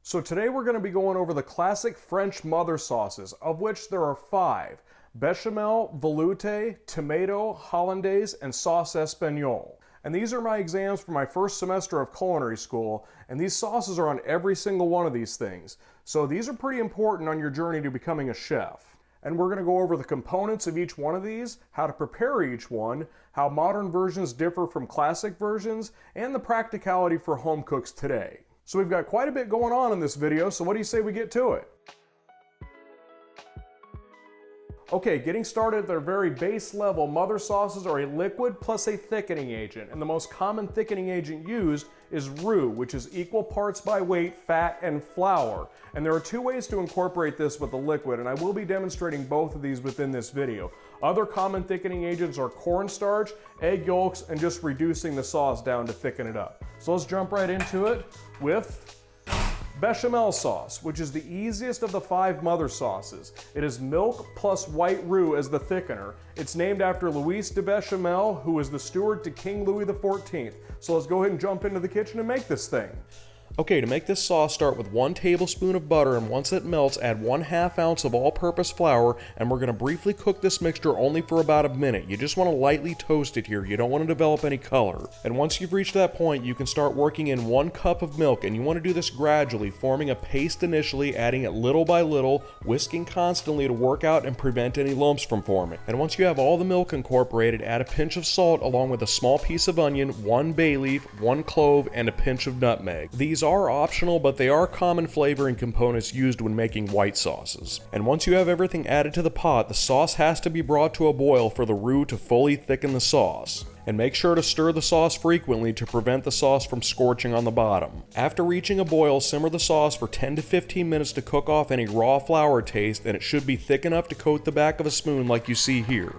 So today we're going to be going over the classic French mother sauces, of which there are 5: Bechamel, Veloute, Tomato, Hollandaise, and Sauce Espagnole. And these are my exams for my first semester of culinary school, and these sauces are on every single one of these things. So these are pretty important on your journey to becoming a chef. And we're going to go over the components of each one of these, how to prepare each one, how modern versions differ from classic versions, and the practicality for home cooks today. So we've got quite a bit going on in this video, so what do you say we get to it? Okay, getting started at their very base level, mother sauces are a liquid plus a thickening agent, and the most common thickening agent used is roux, which is equal parts by weight fat and flour. And there are 2 ways to incorporate this with the liquid, and I will be demonstrating both of these within this video. Other common thickening agents are cornstarch, egg yolks, and just reducing the sauce down to thicken it up. So let's jump right into it with Bechamel sauce, which is the easiest of the 5 mother sauces. It is milk plus white roux as the thickener. It's named after Louis de Bechamel, who was the steward to King Louis XIV. So let's go ahead and jump into the kitchen and make this thing. Okay, to make this sauce, start with 1 tablespoon of butter, and once it melts, add 1/2 ounce of all-purpose flour, and we're going to briefly cook this mixture only for about a minute. You just want to lightly toast it here. You don't want to develop any color. And once you've reached that point, you can start working in 1 cup of milk, and you want to do this gradually, forming a paste initially, adding it little by little, whisking constantly to work out and prevent any lumps from forming. And once you have all the milk incorporated, add a pinch of salt along with a small piece of onion, 1 bay leaf, 1 clove, and a pinch of nutmeg. These are optional, but they are common flavoring components used when making white sauces. And once you have everything added to the pot, the sauce has to be brought to a boil for the roux to fully thicken the sauce. And make sure to stir the sauce frequently to prevent the sauce from scorching on the bottom. After reaching a boil, simmer the sauce for 10 to 15 minutes to cook off any raw flour taste, and it should be thick enough to coat the back of a spoon like you see here.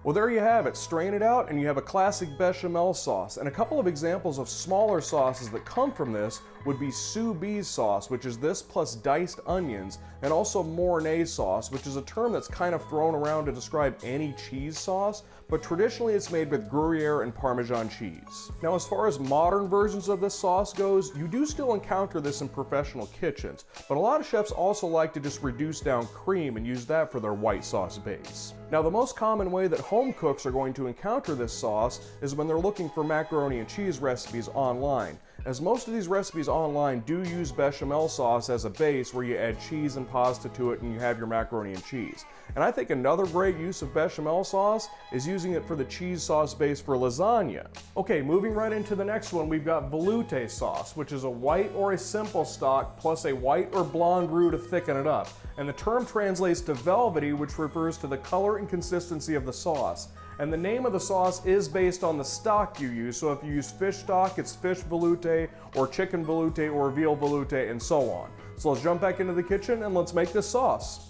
Well, there you have it. Strain it out and you have a classic bechamel sauce. And a couple of examples of smaller sauces that come from this would be sous vide sauce, which is this plus diced onions, and also Mornay sauce, which is a term that's kind of thrown around to describe any cheese sauce, but traditionally it's made with Gruyere and Parmesan cheese. Now, as far as modern versions of this sauce goes, you do still encounter this in professional kitchens, but a lot of chefs also like to just reduce down cream and use that for their white sauce base. Now, the most common way that home cooks are going to encounter this sauce is when they're looking for macaroni and cheese recipes online, as most of these recipes online do use bechamel sauce as a base where you add cheese and pasta to it and you have your macaroni and cheese. And I think another great use of bechamel sauce is using it for the cheese sauce base for lasagna. Okay, moving right into the next one, we've got veloute sauce, which is a white or a simple stock plus a white or blonde roux to thicken it up. And the term translates to velvety, which refers to the color and consistency of the sauce. And the name of the sauce is based on the stock you use. So if you use fish stock, it's fish veloute, or chicken veloute, or veal veloute, and so on. So let's jump back into the kitchen and let's make this sauce.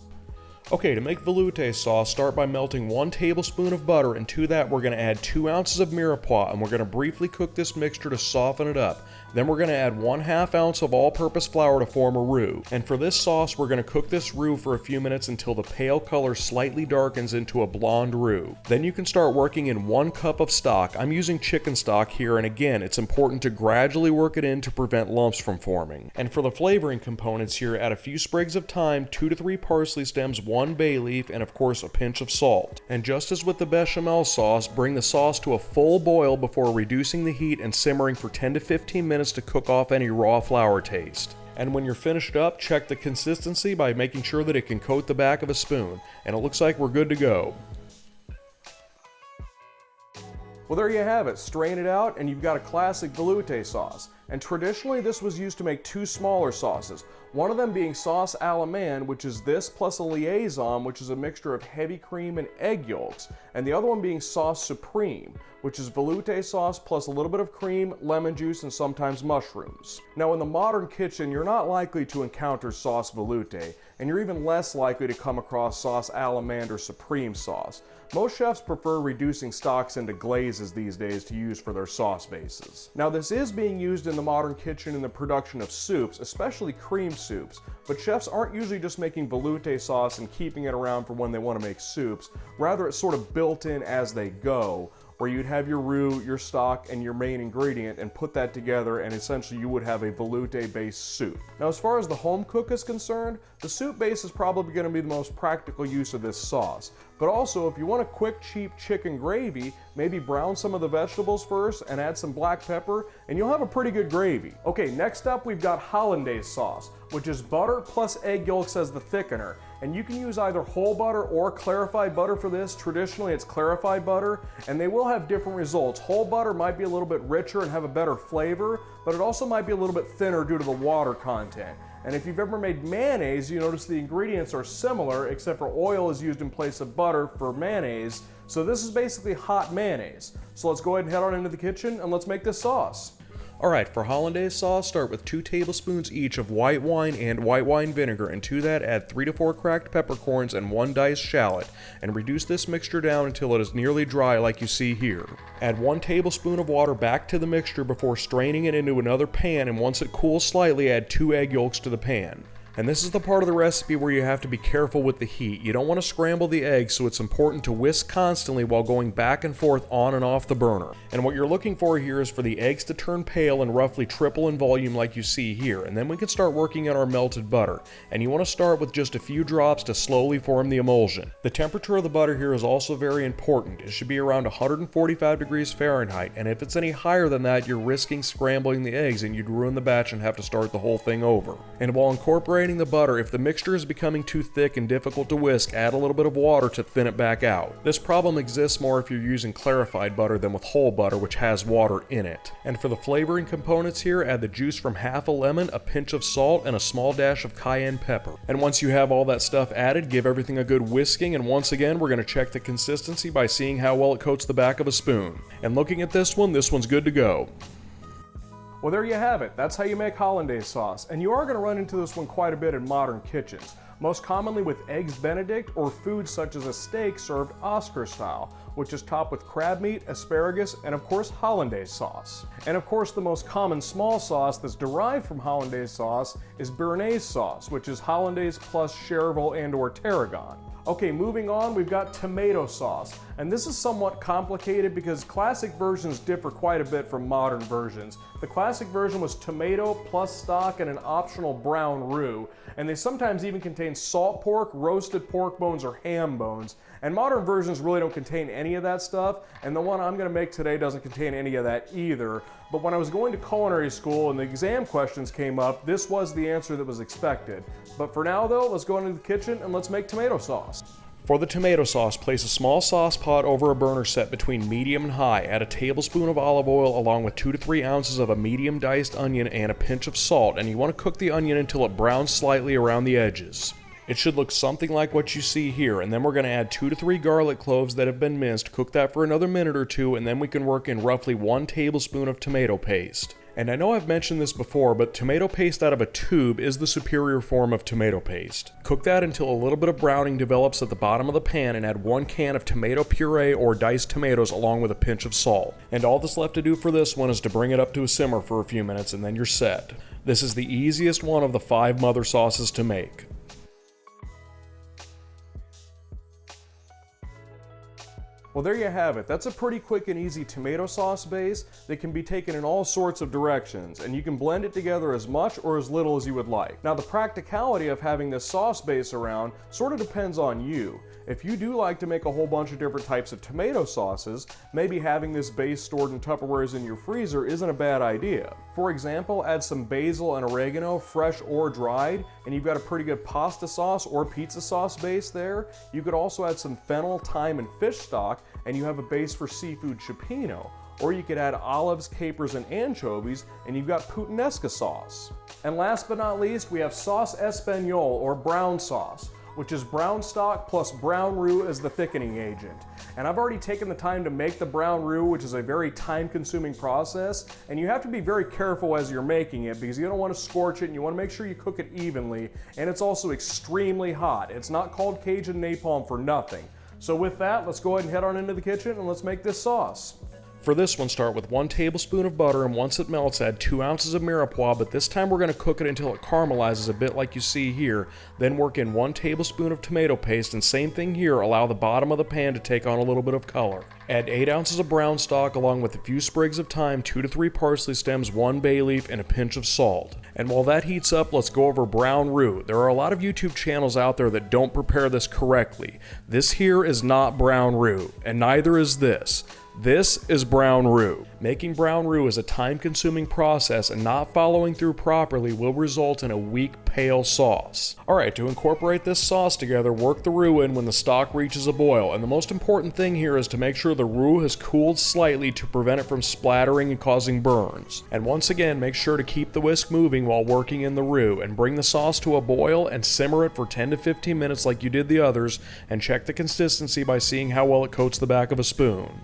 Okay, to make veloute sauce, start by melting 1 tablespoon of butter, and to that we're going to add 2 ounces of mirepoix, and we're going to briefly cook this mixture to soften it up. Then we're going to add 1/2 ounce of all-purpose flour to form a roux. And for this sauce, we're going to cook this roux for a few minutes until the pale color slightly darkens into a blonde roux. Then you can start working in 1 cup of stock. I'm using chicken stock here, and again, it's important to gradually work it in to prevent lumps from forming. And for the flavoring components here, add a few sprigs of thyme, 2 to 3 parsley stems, 1 bay leaf, and of course a pinch of salt. And just as with the bechamel sauce, bring the sauce to a full boil before reducing the heat and simmering for 10 to 15 minutes to cook off any raw flour taste. And when you're finished up, check the consistency by making sure that it can coat the back of a spoon. And it looks like we're good to go. Well, there you have it. Strain it out and you've got a classic veloute sauce. And traditionally this was used to make 2 smaller sauces. One of them being sauce allemande, which is this plus a liaison, which is a mixture of heavy cream and egg yolks. And the other one being sauce supreme, which is veloute sauce plus a little bit of cream, lemon juice, and sometimes mushrooms. Now, in the modern kitchen, you're not likely to encounter sauce veloute, and you're even less likely to come across sauce allemande or supreme sauce. Most chefs prefer reducing stocks into glazes these days to use for their sauce bases. Now, this is being used in the modern kitchen in the production of soups, especially cream soups, but chefs aren't usually just making veloute sauce and keeping it around for when they want to make soups. Rather, it's sort of built in as they go. where you'd have your roux, your stock, and your main ingredient and put that together, and essentially you would have a veloute based soup. Now as far as the home cook is concerned, the soup base is probably going to be the most practical use of this sauce. But also, if you want a quick, cheap chicken gravy, maybe brown some of the vegetables first and add some black pepper, and you'll have a pretty good gravy. Okay, next up we've got Hollandaise sauce, which is butter plus egg yolks as the thickener. And you can use either whole butter or clarified butter for this. Traditionally, it's clarified butter, and they will have different results. Whole butter might be a little bit richer and have a better flavor, but it also might be a little bit thinner due to the water content. And if you've ever made mayonnaise, you notice the ingredients are similar, except for oil is used in place of butter for mayonnaise. So this is basically hot mayonnaise. So let's go ahead and head on into the kitchen and let's make this sauce. Alright, for Hollandaise sauce, start with 2 tablespoons each of white wine and white wine vinegar, and to that add 3 to 4 cracked peppercorns and 1 diced shallot, and reduce this mixture down until it is nearly dry like you see here. Add 1 tablespoon of water back to the mixture before straining it into another pan, and once it cools slightly, add 2 egg yolks to the pan. And this is the part of the recipe where you have to be careful with the heat. You don't want to scramble the eggs, so it's important to whisk constantly while going back and forth on and off the burner. And what you're looking for here is for the eggs to turn pale and roughly triple in volume like you see here, and then we can start working on our melted butter. And you want to start with just a few drops to slowly form the emulsion. The temperature of the butter here is also very important. It should be around 145 degrees Fahrenheit, and if it's any higher than that, you're risking scrambling the eggs and you'd ruin the batch and have to start the whole thing over. And while incorporating the butter, if the mixture is becoming too thick and difficult to whisk, add a little bit of water to thin it back out. This problem exists more if you're using clarified butter than with whole butter, which has water in it. And for the flavoring components here, add the juice from half a lemon, a pinch of salt, and a small dash of cayenne pepper. And once you have all that stuff added, give everything a good whisking, and once again we're going to check the consistency by seeing how well it coats the back of a spoon. And looking at this one's good to go. Well, there you have it. That's how you make Hollandaise sauce. And you are going to run into this one quite a bit in modern kitchens, most commonly with eggs Benedict or foods such as a steak served Oscar style, which is topped with crab meat, asparagus, and of course Hollandaise sauce. And of course the most common small sauce that's derived from Hollandaise sauce is Béarnaise sauce, which is Hollandaise plus Chervil and or tarragon. Okay, moving on, we've got tomato sauce. And this is somewhat complicated because classic versions differ quite a bit from modern versions. The classic version was tomato plus stock and an optional brown roux. And they sometimes even contain salt pork, roasted pork bones, or ham bones. And modern versions really don't contain any of that stuff. And the one I'm going to make today doesn't contain any of that either. But when I was going to culinary school and the exam questions came up, this was the answer that was expected. But for now though, let's go into the kitchen and let's make tomato sauce. For the tomato sauce, place a small sauce pot over a burner set between medium and high. Add a tablespoon of olive oil along with 2 to 3 ounces of a medium diced onion and a pinch of salt, and you want to cook the onion until it browns slightly around the edges. It should look something like what you see here, and then we're going to add 2 to 3 garlic cloves that have been minced, cook that for another minute or two, and then we can work in roughly 1 tablespoon of tomato paste. And I know I've mentioned this before, but tomato paste out of a tube is the superior form of tomato paste. Cook that until a little bit of browning develops at the bottom of the pan, and add 1 can of tomato puree or diced tomatoes along with a pinch of salt. And all that's left to do for this one is to bring it up to a simmer for a few minutes, and then you're set. This is the easiest one of the 5 mother sauces to make. Well, there you have it. That's a pretty quick and easy tomato sauce base that can be taken in all sorts of directions, and you can blend it together as much or as little as you would like. Now, the practicality of having this sauce base around sort of depends on you. If you do like to make a whole bunch of different types of tomato sauces, maybe having this base stored in Tupperwares in your freezer isn't a bad idea. For example, add some basil and oregano, fresh or dried, and you've got a pretty good pasta sauce or pizza sauce base there. You could also add some fennel, thyme, and fish stock, and you have a base for seafood cioppino. Or you could add olives, capers, and anchovies, and you've got puttanesca sauce. And last but not least, we have Sauce Espagnole, or brown sauce, which is brown stock plus brown roux as the thickening agent. And I've already taken the time to make the brown roux, which is a very time-consuming process, and you have to be very careful as you're making it because you don't want to scorch it and you want to make sure you cook it evenly, and it's also extremely hot. It's not called Cajun napalm for nothing. So with that, let's go ahead and head on into the kitchen and let's make this sauce. For this one, start with 1 tablespoon of butter, and once it melts, add 2 ounces of mirepoix, but this time we're going to cook it until it caramelizes a bit like you see here. Then work in 1 tablespoon of tomato paste, and same thing here, allow the bottom of the pan to take on a little bit of color. Add 8 ounces of brown stock along with a few sprigs of thyme, 2 to 3 parsley stems, 1 bay leaf, and a pinch of salt. And while that heats up, let's go over brown roux. There are a lot of YouTube channels out there that don't prepare this correctly. This here is not brown roux, and neither is this. This is brown roux. Making brown roux is a time-consuming process, and not following through properly will result in a weak, pale sauce. Alright, to incorporate this sauce together, work the roux in when the stock reaches a boil, and the most important thing here is to make sure the roux has cooled slightly to prevent it from splattering and causing burns. And once again, make sure to keep the whisk moving while working in the roux, and bring the sauce to a boil and simmer it for 10 to 15 minutes like you did the others, and check the consistency by seeing how well it coats the back of a spoon.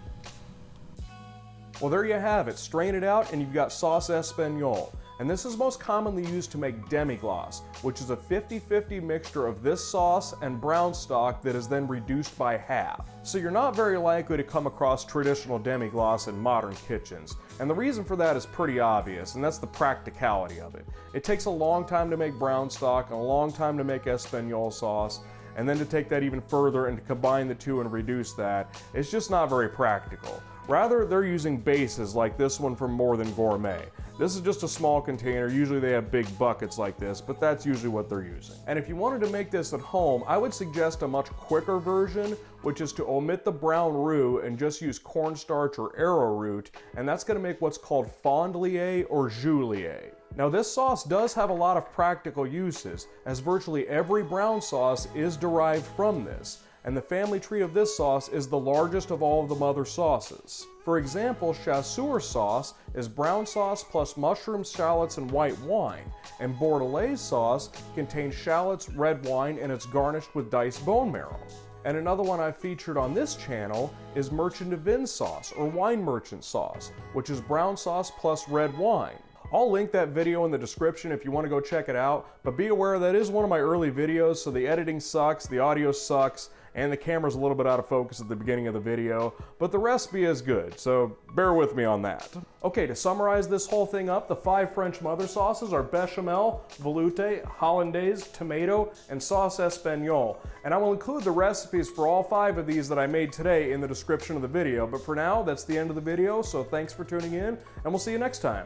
Well, there you have it. Strain it out and you've got Sauce Espagnole. And this is most commonly used to make demi-glace, which is a 50-50 mixture of this sauce and brown stock that is then reduced by half. So you're not very likely to come across traditional demi-glace in modern kitchens. And the reason for that is pretty obvious, and that's the practicality of it. It takes a long time to make brown stock and a long time to make Espagnole sauce, and then to take that even further and to combine the two and reduce that, it's just not very practical. Rather, they're using bases like this one from More Than Gourmet. This is just a small container. Usually they have big buckets like this, but that's usually what they're using. And if you wanted to make this at home, I would suggest a much quicker version, which is to omit the brown roux and just use cornstarch or arrowroot, and that's going to make what's called fondelier or julier. Now this sauce does have a lot of practical uses, as virtually every brown sauce is derived from this, and the family tree of this sauce is the largest of all of the mother sauces. For example, chasseur sauce is brown sauce plus mushrooms, shallots, and white wine, and bordelaise sauce contains shallots, red wine, and it's garnished with diced bone marrow. And another one I've featured on this channel is Merchant de Vin sauce, or wine merchant sauce, which is brown sauce plus red wine. I'll link that video in the description if you want to go check it out, but be aware that is one of my early videos, so the editing sucks, the audio sucks, and the camera's a little bit out of focus at the beginning of the video, but the recipe is good, so bear with me on that. Okay, to summarize this whole thing up, the 5 French mother sauces are Bechamel, Veloute, Hollandaise, tomato, and Sauce Espagnole. And I will include the recipes for all 5 of these that I made today in the description of the video, but for now, that's the end of the video, so thanks for tuning in, and we'll see you next time.